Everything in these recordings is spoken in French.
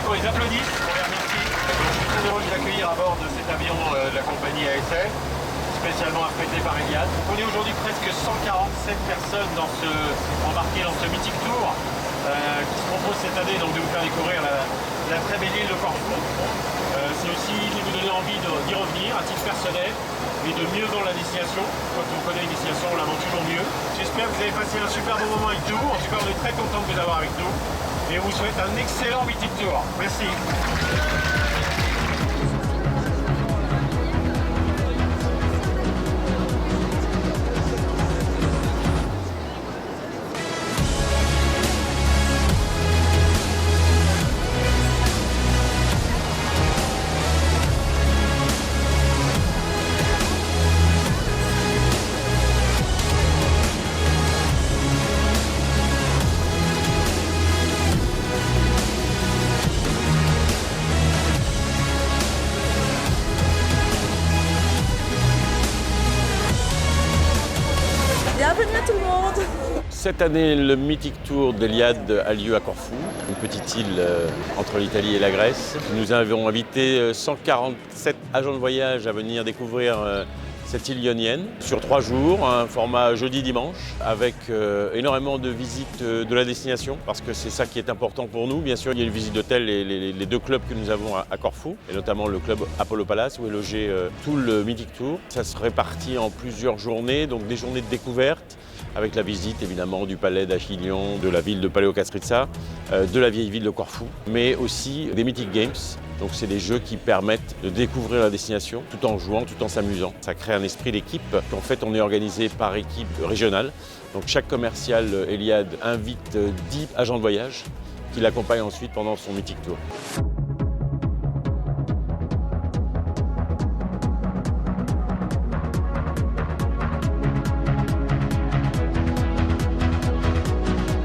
qu'on les applaudisse, on les remercie. Je suis très heureux de vous accueillir à bord de cet avion de la compagnie ASL, spécialement affrété par Eliade. On est aujourd'hui presque 147 personnes embarquées dans ce mythique tour qui se propose cette année donc, de vous faire découvrir la très belle île de Corfou. C'est aussi de vous donner envie d'y revenir à titre personnel et de mieux vendre la destination. Quand on connaît une destination, on la vend toujours mieux. J'espère que vous avez passé un super bon moment avec nous. En tout cas, on est très content de vous avoir avec nous. Et on vous souhaite un excellent mythique tour. Merci. Bienvenue à tout le monde. Cette année, le mythique tour d'Eliade a lieu à Corfou, une petite île entre l'Italie et la Grèce. Nous avons invité 147 agents de voyage à venir découvrir cette île ionienne sur 3 jours, un format jeudi-dimanche, avec énormément de visites de la destination, parce que c'est ça qui est important pour nous. Bien sûr, il y a une visite d'hôtel et les 2 clubs que nous avons à Corfou, et notamment le club Apollo Palace, où est logé tout le mythique tour. Ça se répartit en plusieurs journées, donc des journées de découverte, avec la visite évidemment du palais d'Achillion, de la ville de Paléokastritsa, de la vieille ville de Corfou, mais aussi des Mythic Games. Donc c'est des jeux qui permettent de découvrir la destination tout en jouant, tout en s'amusant. Ça crée un esprit d'équipe. En fait, on est organisé par équipe régionale. Donc chaque commercial Eliade invite 10 agents de voyage qui l'accompagnent ensuite pendant son mythique tour.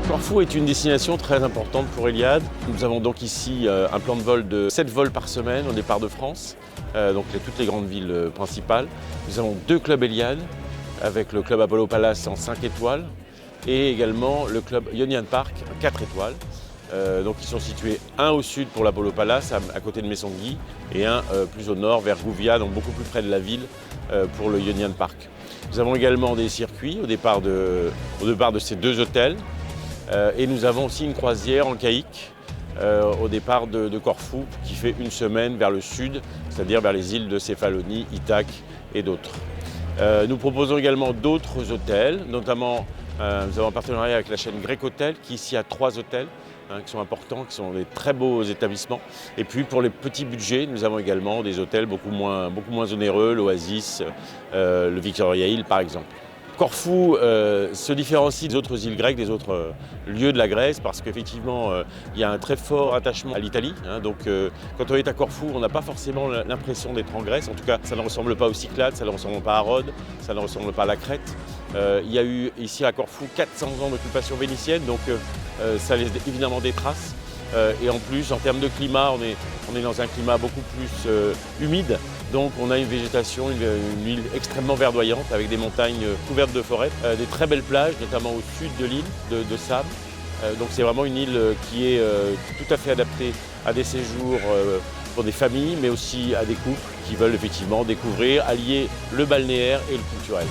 Corfou est une destination très importante pour Eliade. Nous avons donc ici un plan de vol de 7 vols par semaine au départ de France, donc toutes les grandes villes principales. Nous avons 2 clubs Eliade, avec le club Apollo Palace en 5 étoiles et également le club Ionian Park, 4 étoiles. Donc ils sont situés un au sud pour l'Apollo Palace, à côté de Messanguy, et un plus au nord vers Gouvia, donc beaucoup plus près de la ville, pour le Ionian Park. Nous avons également des circuits au départ de ces 2 hôtels. Et nous avons aussi une croisière en caïque au départ de Corfou qui fait une semaine vers le sud, c'est-à-dire vers les îles de Céphalonie, Ithaque et d'autres. Nous proposons également d'autres hôtels, notamment nous avons un partenariat avec la chaîne Grec Hotel qui ici a 3 hôtels qui sont importants, qui sont des très beaux établissements. Et puis pour les petits budgets, nous avons également des hôtels beaucoup moins onéreux, l'Oasis, le Victoria Hill par exemple. Corfou se différencie des autres îles grecques, des autres lieux de la Grèce, parce qu'effectivement, il y a un très fort attachement à l'Italie. Donc, quand on est à Corfou, on n'a pas forcément l'impression d'être en Grèce. En tout cas, ça ne ressemble pas aux Cyclades, ça ne ressemble pas à Rhodes, ça ne ressemble pas à la Crète. Il y a eu ici à Corfou 400 ans d'occupation vénitienne, donc ça laisse évidemment des traces. Et en plus, en termes de climat, on est dans un climat beaucoup plus humide. Donc on a une végétation, une île extrêmement verdoyante avec des montagnes couvertes de forêt, des très belles plages, notamment au sud de l'île, de sable. Donc c'est vraiment une île qui est tout à fait adaptée à des séjours pour des familles, mais aussi à des couples qui veulent effectivement découvrir, allier le balnéaire et le culturel.